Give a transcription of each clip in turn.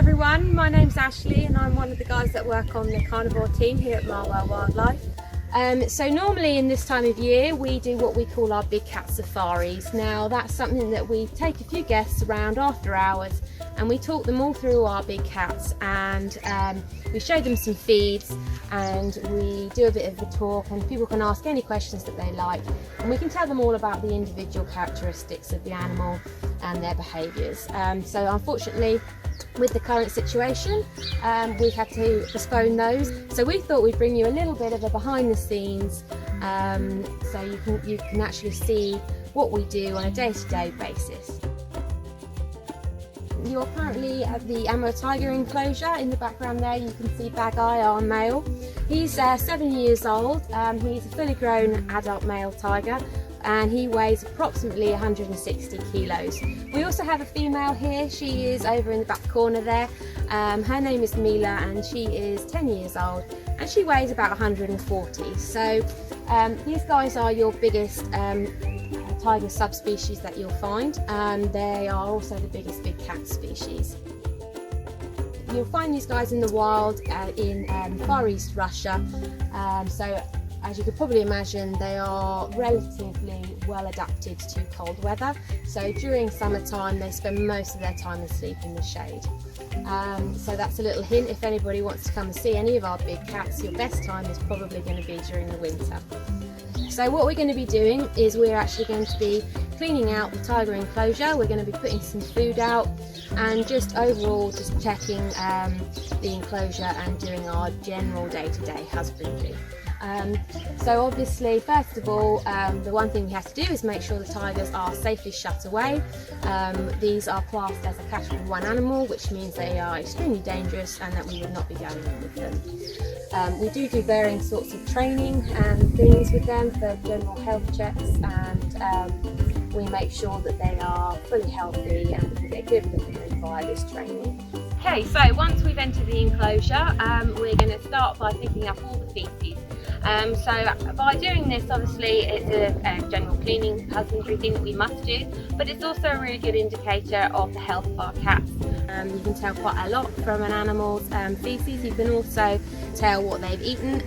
everyone, my name's Ashley and I'm one of the guys that work on the carnivore team here at Marwell Wildlife. So normally in this time of year we do what we call our big cat safaris. Now that's something that we take a few guests around after hours and we talk them all through our big cats, and we show them some feeds and we do a bit of a talk, and people can ask any questions that they like, and we can tell them all about the individual characteristics of the animal and their behaviours. So unfortunately, with the current situation, we had to postpone those. So we thought we'd bring you a little bit of a behind the scenes, so you can actually see what we do on a day-to-day basis. You're currently at the Amur tiger enclosure. In the background there you can see Bag Eye, our male. He's 7 years old. He's a fully grown adult male tiger, and he weighs approximately 160 kilos. We also have a female here. She is over in the back corner there. Her name is Mila and she is 10 years old and she weighs about 140. So these guys are your biggest tiger subspecies that you'll find. They are also the biggest big cat species. You'll find these guys in the wild in Far East Russia. So as you could probably imagine, they are relatively well adapted to cold weather. So during summertime, they spend most of their time asleep in the shade. So that's a little hint. If anybody wants to come and see any of our big cats, your best time is probably going to be during the winter. So what we're going to be doing is we're actually going to be cleaning out the tiger enclosure. We're going to be putting some food out and just overall just checking the enclosure and doing our general day-to-day husbandry. So obviously, first of all, the one thing we have to do is make sure the tigers are safely shut away. These are classed as a category 1 animal, which means they are extremely dangerous and that we would not be going in with them. We do varying sorts of training and things with them for general health checks, and we make sure that they are fully healthy and we get good with them via this training. Okay, so once we've entered the enclosure, we're going to start by picking up all the feces. So by doing this, obviously it's a general cleaning husbandry thing that we must do, but it's also a really good indicator of the health of our cats. You can tell quite a lot from an animal's feces. You can also tell what they've eaten.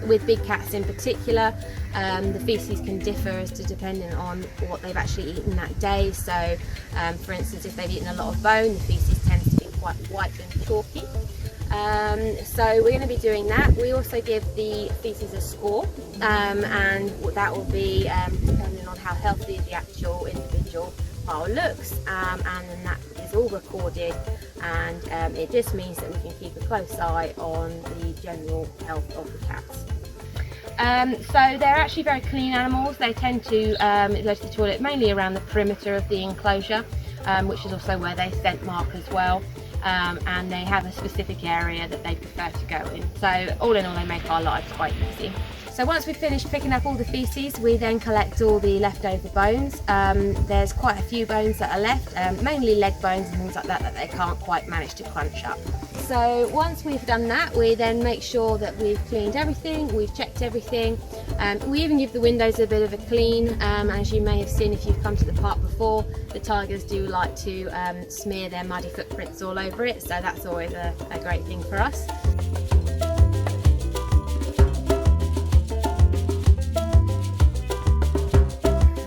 With big cats in particular, the feces can differ as to depending on what they've actually eaten that day. So for instance, if they've eaten a lot of bone, the feces tends to be quite white and chalky. So we're going to be doing that. We also give the feces a score, and that will be depending on how healthy the actual individual pile looks, and then that is all recorded, and it just means that we can keep a close eye on the general health of the cats. So they're actually very clean animals. They tend to go to the toilet mainly around the perimeter of the enclosure, which is also where they scent mark as well. And they have a specific area that they prefer to go in. So all in all, they make our lives quite easy. So once we've finished picking up all the feces, we then collect all the leftover bones. There's quite a few bones that are left, mainly leg bones and things like that that they can't quite manage to crunch up. So once we've done that, we then make sure that we've cleaned everything, we've checked everything. We even give the windows a bit of a clean. As you may have seen if you've come to the park before, the tigers do like to smear their muddy footprints all over it, so that's always a great thing for us.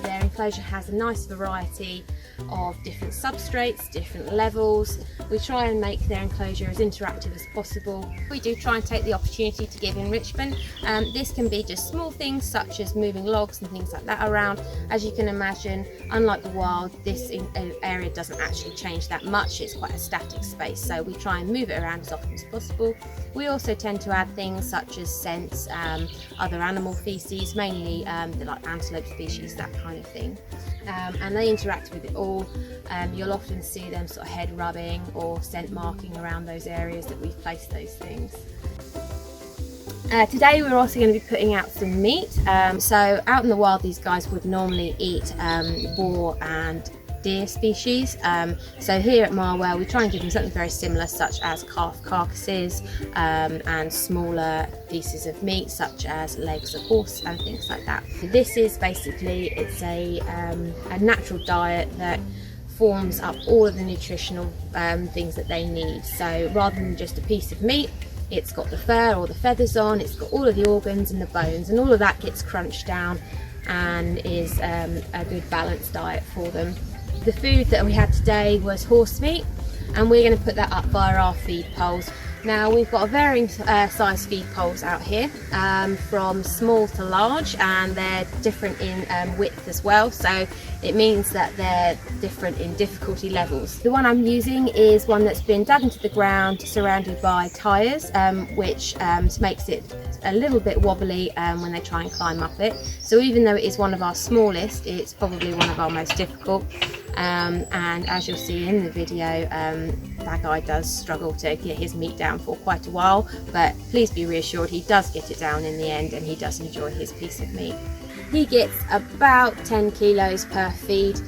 Their enclosure has a nice variety of different substrates, different levels. We try and make their enclosure as interactive as possible. We do try and take the opportunity to give enrichment. This can be just small things such as moving logs and things like that around. As you can imagine, unlike the wild, this area doesn't actually change that much. It's quite a static space, so we try and move it around as often as possible. We also tend to add things such as scents, other animal feces, mainly like antelope species, that kind of thing. And they interact with it all. You'll often see them sort of head rubbing or scent marking around those areas that we've placed those things. Today we're also going to be putting out some meat. So out in the wild, these guys would normally eat boar and deer species. So here at Marwell, we try and give them something very similar, such as calf carcasses and smaller pieces of meat, such as legs of horse and things like that. This is basically, it's a natural diet that forms up all of the nutritional things that they need. So rather than just a piece of meat, it's got the fur or the feathers on, it's got all of the organs and the bones, and all of that gets crunched down and is a good balanced diet for them. The food that we had today was horse meat, and we're going to put that up via our feed poles. Now we've got a varying size feed poles out here, from small to large, and they're different in width as well, so it means that they're different in difficulty levels. The one I'm using is one that's been dug into the ground surrounded by tyres, which makes it a little bit wobbly when they try and climb up it. So even though it is one of our smallest, it's probably one of our most difficult. And as you'll see in the video, that guy does struggle to get his meat down for quite a while, but please be reassured, he does get it down in the end, and he does enjoy his piece of meat. He gets about 10 kilos per feed,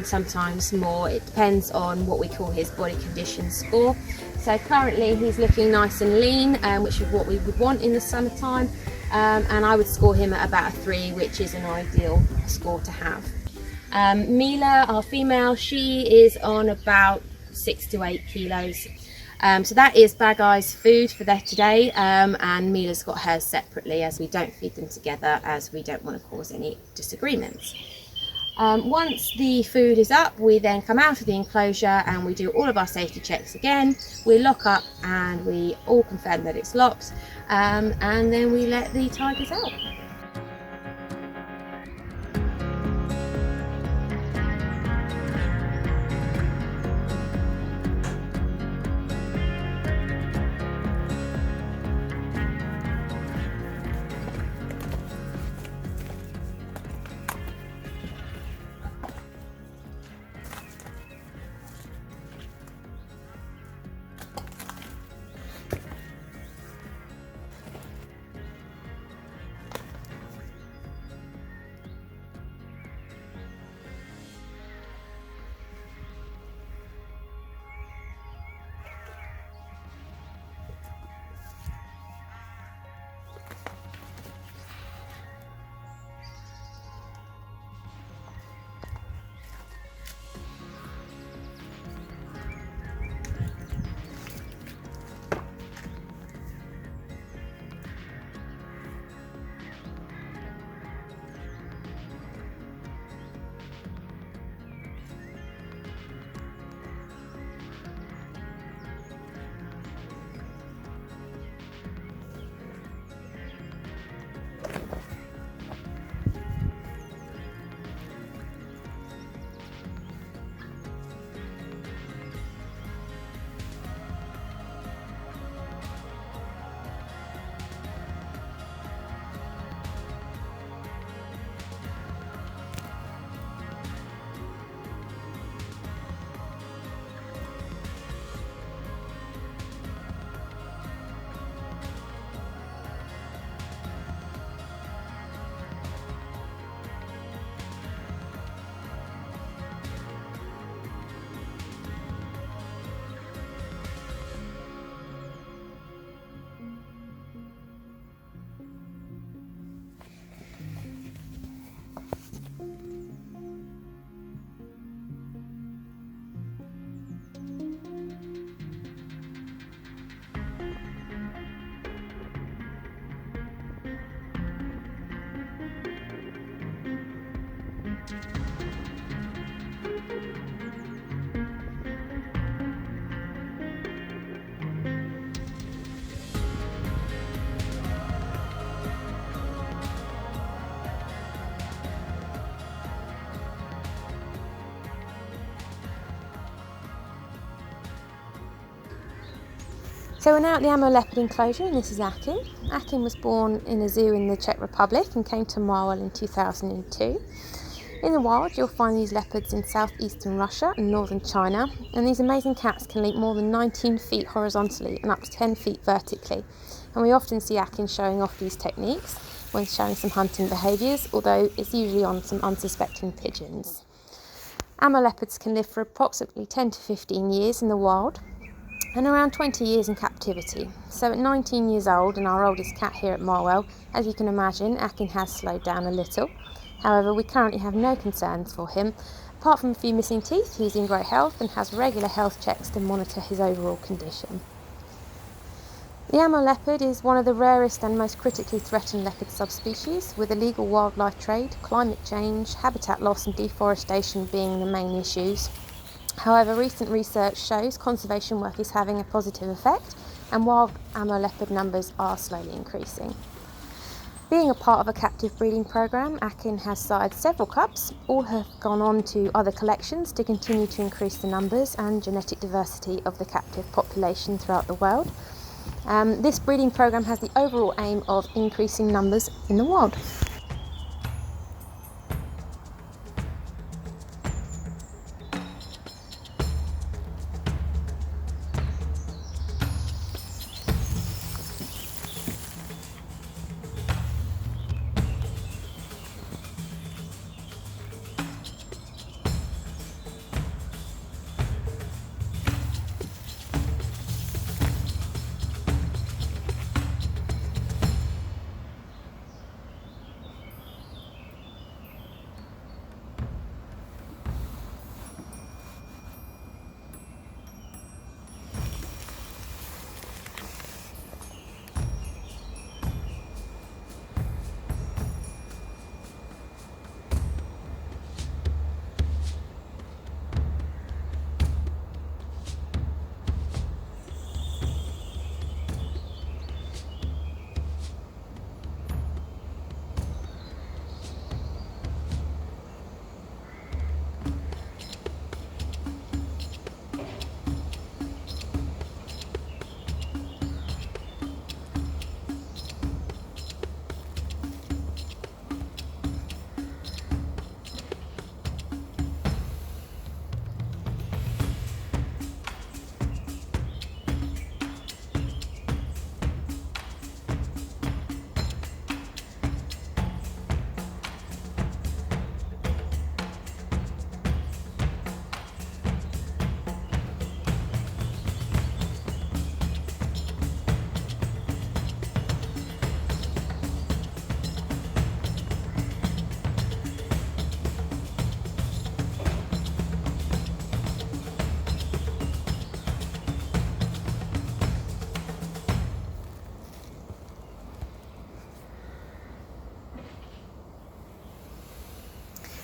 sometimes more. It depends on what we call his body condition score. So currently he's looking nice and lean, which is what we would want in the summertime, and I would score him at about a 3, which is an ideal score to have. Mila, our female, she is on about 6 to 8 kilos. So that is Bag Eye's food for there today, and Mila's got hers separately, as we don't feed them together, as we don't want to cause any disagreements. Once the food is up, we then come out of the enclosure and we do all of our safety checks again. We lock up and we all confirm that it's locked, and then we let the tigers out. So we're now at the Amur leopard enclosure, and this is Akin. Akin was born in a zoo in the Czech Republic and came to Marwell in 2002. In the wild, you'll find these leopards in southeastern Russia and northern China, and these amazing cats can leap more than 19 feet horizontally and up to 10 feet vertically. And we often see Akin showing off these techniques when showing some hunting behaviours, although it's usually on some unsuspecting pigeons. Amur leopards can live for approximately 10 to 15 years in the wild, and around 20 years in captivity. So at 19 years old, and our oldest cat here at Marwell, as you can imagine, Akin has slowed down a little. However, we currently have no concerns for him, Apart from a few missing teeth, he's in great health and has regular health checks to monitor his overall condition. The Amur leopard is one of the rarest and most critically threatened leopard subspecies, with illegal wildlife trade, climate change, habitat loss and deforestation being the main issues. However, recent research shows conservation work is having a positive effect and wild Amur leopard numbers are slowly increasing. Being a part of a captive breeding program, Akin has sired several cubs. All have gone on to other collections to continue to increase the numbers and genetic diversity of the captive population throughout the world. This breeding program has the overall aim of increasing numbers in the wild.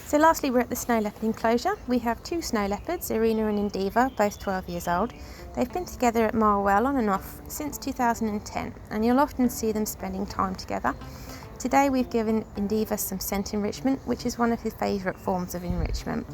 So lastly, we're at the snow leopard enclosure. We have two snow leopards, Irina and Endeavour, both 12 years old. They've been together at Marwell on and off since 2010, and you'll often see them spending time together. Today we've given Endeavour some scent enrichment, which is one of his favourite forms of enrichment.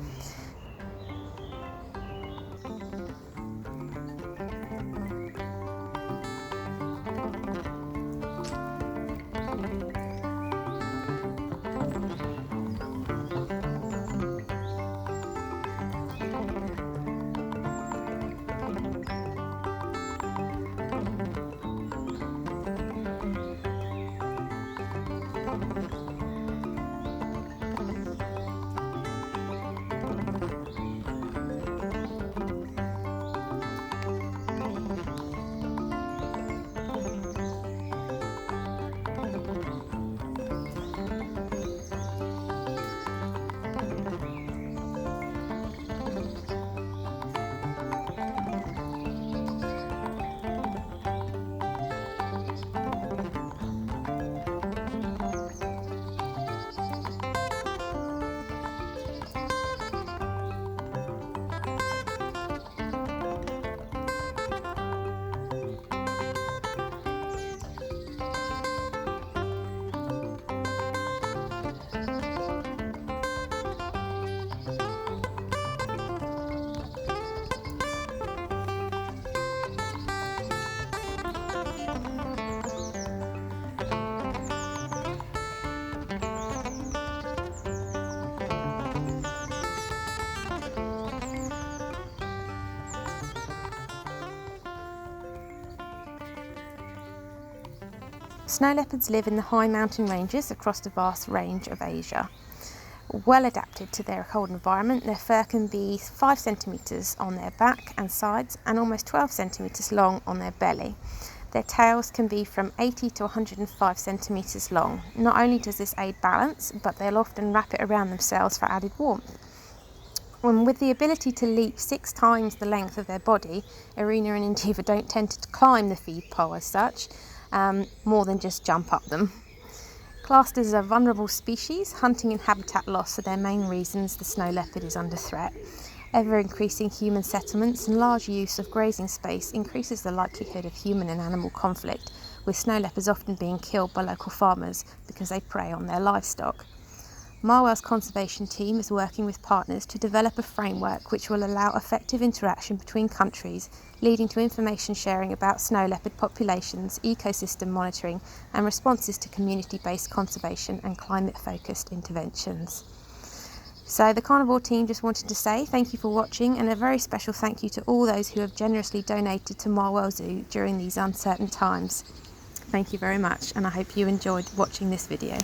Snow leopards live in the high mountain ranges across the vast range of Asia. Well adapted to their cold environment, their fur can be 5 centimetres on their back and sides and almost 12 centimetres long on their belly. Their tails can be from 80 to 105 centimetres long. Not only does this aid balance, but they'll often wrap it around themselves for added warmth. And with the ability to leap 6 times the length of their body, Arena and Endeavour don't tend to climb the feed pole as such, more than just jump up them. Classed as a vulnerable species, hunting and habitat loss are their main reasons the snow leopard is under threat. Ever-increasing human settlements and large use of grazing space increases the likelihood of human and animal conflict, with snow leopards often being killed by local farmers because they prey on their livestock. Marwell's conservation team is working with partners to develop a framework which will allow effective interaction between countries, leading to information sharing about snow leopard populations, ecosystem monitoring, and responses to community-based conservation and climate-focused interventions. So the carnivore team just wanted to say thank you for watching, and a very special thank you to all those who have generously donated to Marwell Zoo during these uncertain times. Thank you very much, and I hope you enjoyed watching this video.